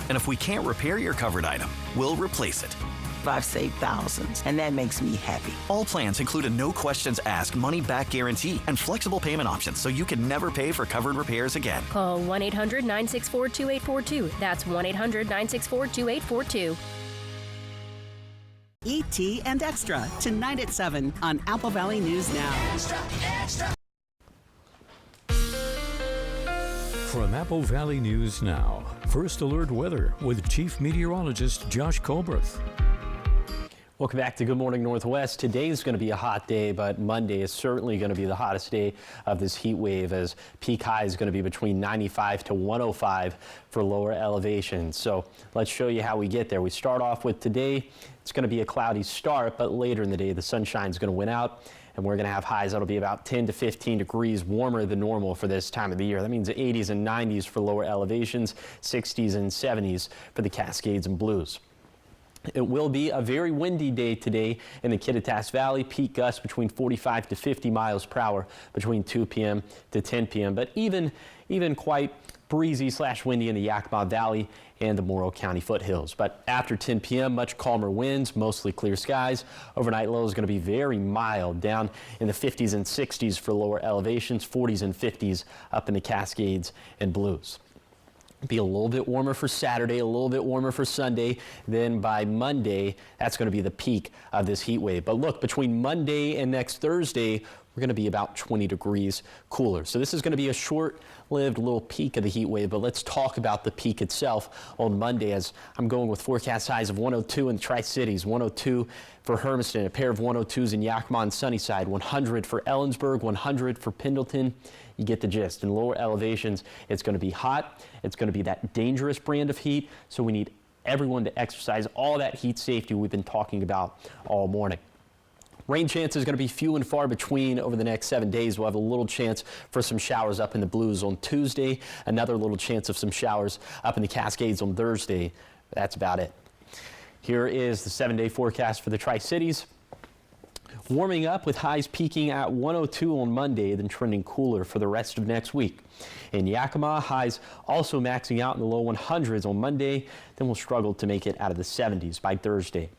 And if we can't repair your covered item, we'll replace it. I've saved thousands, and that makes me happy. All plans include a no questions asked money back guarantee and flexible payment options so you can never pay for covered repairs again. Call 1-800-964-2842. That's 1-800-964-2842. E.T. and Extra, tonight at 7 on Apple Valley News Now. Extra, extra. From Apple Valley News Now, First Alert Weather with Chief Meteorologist Josh Colbreth. Welcome back to Good Morning Northwest. Today is going to be a hot day, but Monday is certainly going to be the hottest day of this heat wave, as peak high is going to be between 95 to 105 for lower elevations. So let's show you how we get there. We start off with today. It's going to be a cloudy start, but later in the day, the sunshine is going to win out, and we're going to have highs that'll be about 10 to 15 degrees warmer than normal for this time of the year. That means the 80s and 90s for lower elevations, 60s and 70s for the Cascades and Blues. It will be a very windy day today in the Kittitas Valley. Peak gusts between 45 to 50 miles per hour between 2 p.m. to 10 p.m. But even quite breezy / windy in the Yakima Valley and the Morrow County foothills. But after 10 p.m., much calmer winds, mostly clear skies. Overnight low is going to be very mild, down in the 50s and 60s for lower elevations, 40s and 50s up in the Cascades and Blues. Be a little bit warmer for Saturday, a little bit warmer for Sunday. Then by Monday, that's going to be the peak of this heat wave. But look, between Monday and next Thursday, we're going to be about 20 degrees cooler. So this is going to be a short-lived little peak of the heat wave, but let's talk about the peak itself on Monday, as I'm going with forecast highs of 102 in the Tri-Cities, 102 for Hermiston, a pair of 102s in Yakima and Sunnyside, 100 for Ellensburg, 100 for Pendleton. You get the gist. In lower elevations, it's going to be hot. It's going to be that dangerous brand of heat, so we need everyone to exercise all that heat safety we've been talking about all morning. Rain chance is going to be few and far between over the next 7 days. We'll have a little chance for some showers up in the Blues on Tuesday, another little chance of some showers up in the Cascades on Thursday. That's about it. Here is the 7-day forecast for the Tri-Cities. Warming up with highs peaking at 102 on Monday, then trending cooler for the rest of next week. In Yakima, highs also maxing out in the low 100s on Monday, then we'll struggle to make it out of the 70s by Thursday.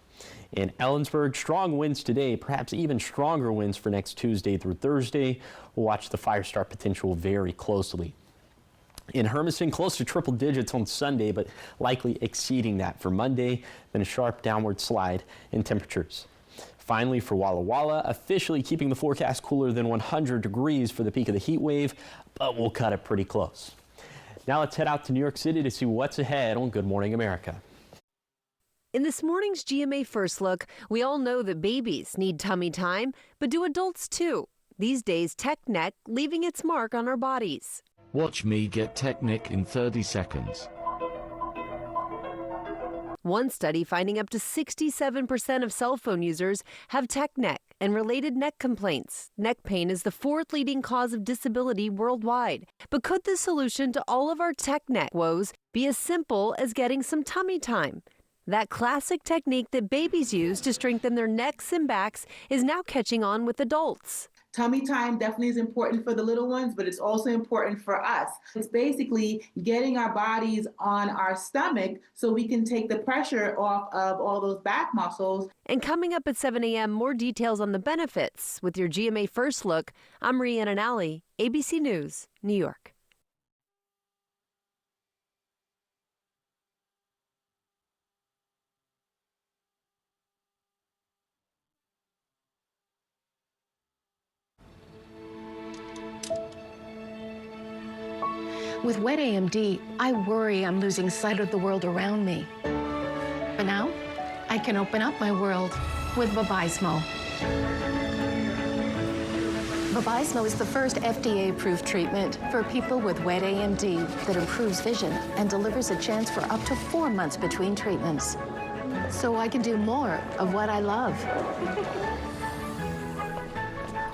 In Ellensburg, strong winds today, perhaps even stronger winds for next Tuesday through Thursday. We'll watch the fire start potential very closely. In Hermiston, close to triple digits on Sunday, but likely exceeding that for Monday, then a sharp downward slide in temperatures. Finally, for Walla Walla, officially keeping the forecast cooler than 100 degrees for the peak of the heat wave, but we'll cut it pretty close. Now let's head out to New York City to see what's ahead on Good Morning America. In this morning's GMA First Look, we all know that babies need tummy time, but do adults too? These days, tech neck leaving its mark on our bodies. Watch me get tech neck in 30 seconds. One study finding up to 67% of cell phone users have tech neck and related neck complaints. Neck pain is the fourth leading cause of disability worldwide. But could the solution to all of our tech neck woes be as simple as getting some tummy time? That classic technique that babies use to strengthen their necks and backs is now catching on with adults. Tummy time definitely is important for the little ones, but it's also important for us. It's basically getting our bodies on our stomach so we can take the pressure off of all those back muscles. And coming up at 7 a.m., more details on the benefits with your GMA First Look. I'm Rhiannon Alley, ABC News, New York. With wet AMD, I worry I'm losing sight of the world around me. But now, I can open up my world with Vabysmo. Vabysmo is the first FDA-approved treatment for people with wet AMD that improves vision and delivers a chance for up to 4 months between treatments. So I can do more of what I love.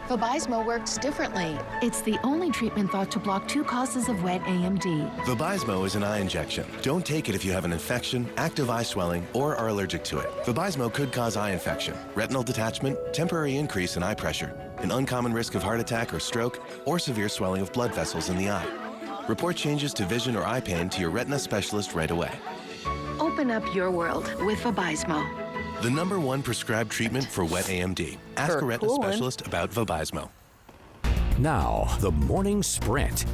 Vabysmo works differently. It's the only treatment thought to block 2 causes of wet AMD. Vabysmo is an eye injection. Don't take it if you have an infection, active eye swelling, or are allergic to it. Vabysmo could cause eye infection, retinal detachment, temporary increase in eye pressure, an uncommon risk of heart attack or stroke, or severe swelling of blood vessels in the eye. Report changes to vision or eye pain to your retina specialist right away. Open up your world with Vabysmo. The #1 prescribed treatment for wet AMD. Ask a retina specialist about Vabysmo. Now, the morning sprint.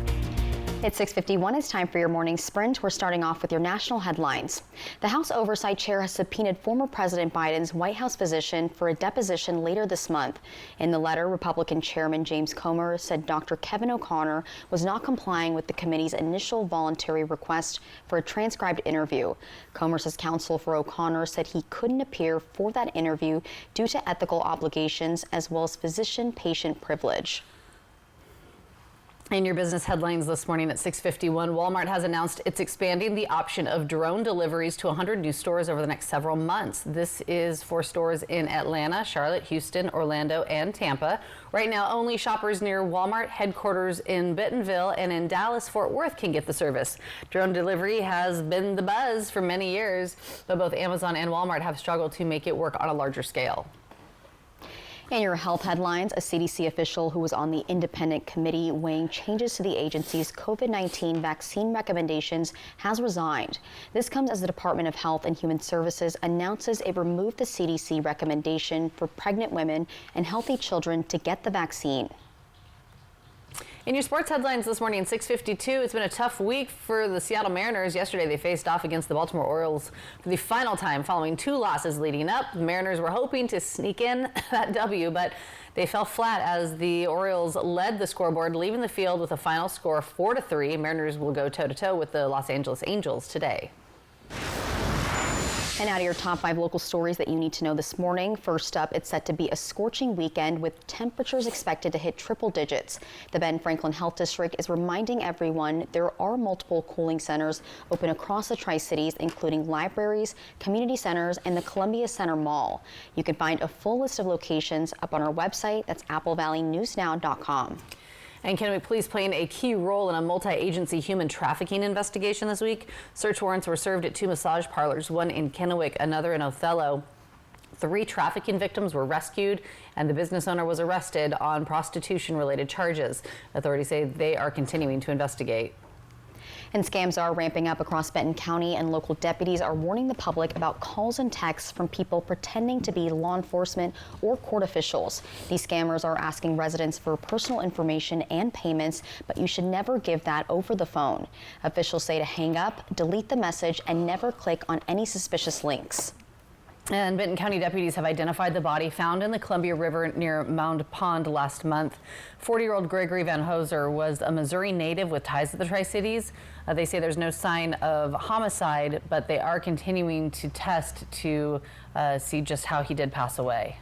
It's 6:51. It's time for your morning sprint. We're starting off with your national headlines. The House Oversight Chair has subpoenaed former President Biden's White House physician for a deposition later this month. In the letter, Republican Chairman James Comer said Dr. Kevin O'Connor was not complying with the committee's initial voluntary request for a transcribed interview. Comer says counsel for O'Connor said he couldn't appear for that interview due to ethical obligations as well as physician-patient privilege. In your business headlines this morning at 6:51, Walmart has announced it's expanding the option of drone deliveries to 100 new stores over the next several months. This is for stores in Atlanta, Charlotte, Houston, Orlando, and Tampa. Right now, only shoppers near Walmart headquarters in Bentonville and in Dallas-Fort Worth can get the service. Drone delivery has been the buzz for many years, but both Amazon and Walmart have struggled to make it work on a larger scale. In your health headlines, a CDC official who was on the independent committee weighing changes to the agency's COVID-19 vaccine recommendations has resigned. This comes as the Department of Health and Human Services announces it removed the CDC recommendation for pregnant women and healthy children to get the vaccine. In your sports headlines this morning, 6:52, it's been a tough week for the Seattle Mariners. Yesterday, they faced off against the Baltimore Orioles for the final time following 2 losses leading up. The Mariners were hoping to sneak in that W, but they fell flat as the Orioles led the scoreboard, leaving the field with a final score 4-3. Mariners will go toe-to-toe with the Los Angeles Angels today. And out of your top 5 local stories that you need to know this morning. First up, it's set to be a scorching weekend with temperatures expected to hit triple digits. The Ben Franklin Health District is reminding everyone there are multiple cooling centers open across the Tri-Cities, including libraries, community centers, and the Columbia Center Mall. You can find a full list of locations up on our website. That's applevalleynewsnow.com. And Kennewick Police playing a key role in a multi-agency human trafficking investigation this week. Search warrants were served at 2 massage parlors, one in Kennewick, another in Othello. 3 trafficking victims were rescued, and the business owner was arrested on prostitution-related charges. Authorities say they are continuing to investigate. And scams are ramping up across Benton County, and local deputies are warning the public about calls and texts from people pretending to be law enforcement or court officials. These scammers are asking residents for personal information and payments, but you should never give that over the phone. Officials say to hang up, delete the message, and never click on any suspicious links. And Benton County deputies have identified the body found in the Columbia River near Mound Pond last month. 40-year-old Gregory Van Hoser was a Missouri native with ties to the Tri-Cities. They say there's no sign of homicide, but they are continuing to test to see just how he did pass away.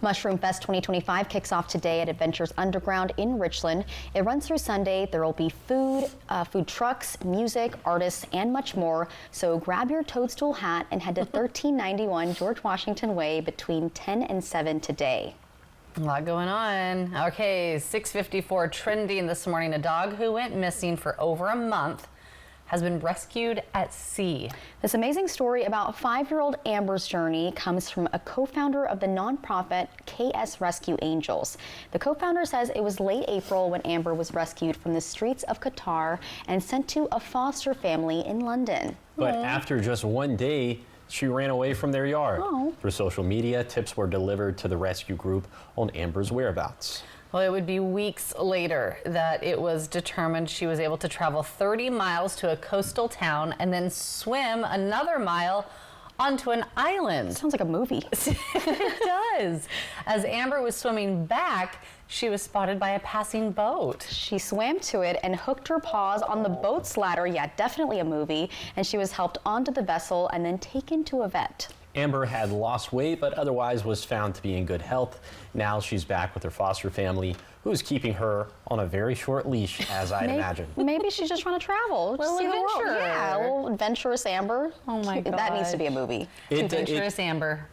Mushroom Fest 2025 kicks off today at Adventures Underground in Richland. It runs through Sunday. There will be food trucks, music, artists, and much more. So grab your toadstool hat and head to 1391 George Washington Way between 10 and 7 today. A lot going on. Okay, 6:54 trending this morning. A dog who went missing for over a month has been rescued at sea. This amazing story about 5-year-old Amber's journey comes from a co-founder of the nonprofit KS Rescue Angels. The co-founder says it was late April when Amber was rescued from the streets of Qatar and sent to a foster family in London. But after just one day, she ran away from their yard. Oh. Through social media, tips were delivered to the rescue group on Amber's whereabouts. Well, it would be weeks later that it was determined she was able to travel 30 miles to a coastal town and then swim another mile onto an island. Sounds like a movie. It does. As Amber was swimming back, she was spotted by a passing boat. She swam to it and hooked her paws on the boat's ladder. Yeah, definitely a movie. And she was helped onto the vessel and then taken to a vet. Amber had lost weight, but otherwise was found to be in good health. Now she's back with her foster family, who's keeping her on a very short leash, as I'd imagine. Maybe she's just trying to travel. Little see the world. adventure. Yeah, a little adventurous Amber. Oh my God. That needs to be a movie. Adventurous Amber.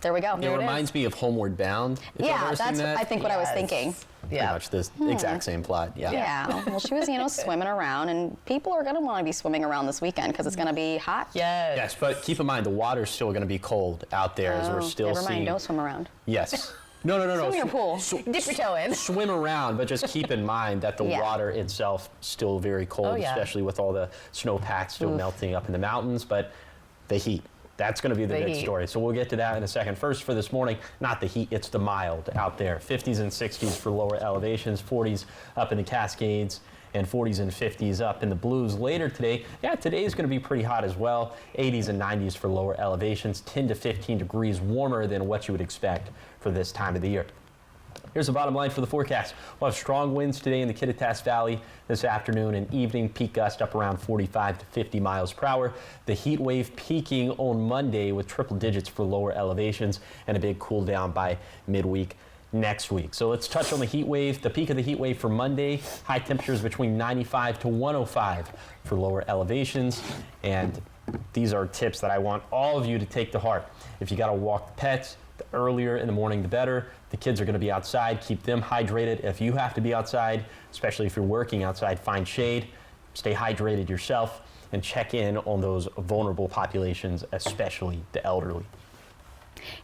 There we go. It reminds me of Homeward Bound. If Yeah, you've ever that's seen that. I think what I was thinking. Pretty much the exact same plot. Yeah. Yeah. Well, she was, swimming around, and people are going to want to be swimming around this weekend because it's going to be hot. Yes, but keep in mind the water's still going to be cold out there as we're still never seeing. mind, don't swim around. Yes. No. Swim in your pool. Dip your toe in. Swim around, but just keep in mind that the water itself still very cold, especially with all the snowpack still melting up in the mountains. But the heat. That's going to be the big story. So we'll get to that in a second. First, for this morning, not the heat, it's the mild out there. 50s and 60s for lower elevations, 40s up in the Cascades, and 40s and 50s up in the Blues. Later today, today is going to be pretty hot as well. 80s and 90s for lower elevations, 10 to 15 degrees warmer than what you would expect for this time of the year. Here's the bottom line for the forecast. We'll have strong winds today in the Kittitas Valley this afternoon and evening. Peak gust up around 45 to 50 miles per hour. The heat wave peaking on Monday with triple digits for lower elevations and a big cool down by midweek next week. So let's touch on the heat wave. The peak of the heat wave for Monday, high temperatures between 95 to 105 for lower elevations. And these are tips that I want all of you to take to heart. If you got to walk the pets, the earlier in the morning, the better. The kids are going to be outside. Keep them hydrated. If you have to be outside, especially if you're working outside, find shade. Stay hydrated yourself and check in on those vulnerable populations, especially the elderly.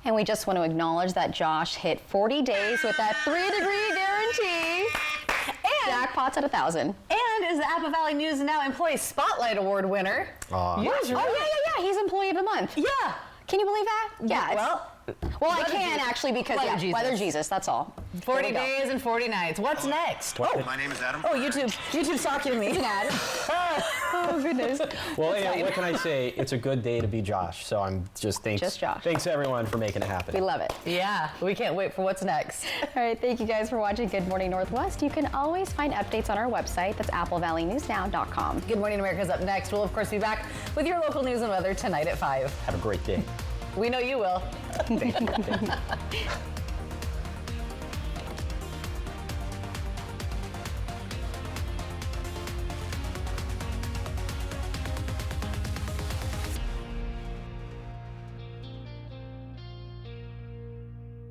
And we just want to acknowledge that Josh hit 40 days with that 3-degree guarantee. And jackpot's at 1,000. And is the Apple Valley News Now Employee Spotlight Award winner. Yes. Yeah. He's Employee of the Month. Yeah. Can you believe that? Yeah. Well, I can Jesus. actually because Weather Jesus. That's all. 40 days and 40 nights. What's next? My name is Adam. Oh, YouTube's talking to me. It's an ad. Oh goodness. Well, what can I say? It's a good day to be Josh. So I'm just Josh. Thanks everyone for making it happen. We love it. Yeah, we can't wait for what's next. All right, thank you guys for watching Good Morning Northwest. You can always find updates on our website. That's applevalleyNewsNow.com. Good Morning America's up next. We'll of course be back with your local news and weather tonight at 5. Have a great day. We know you will. Thank you.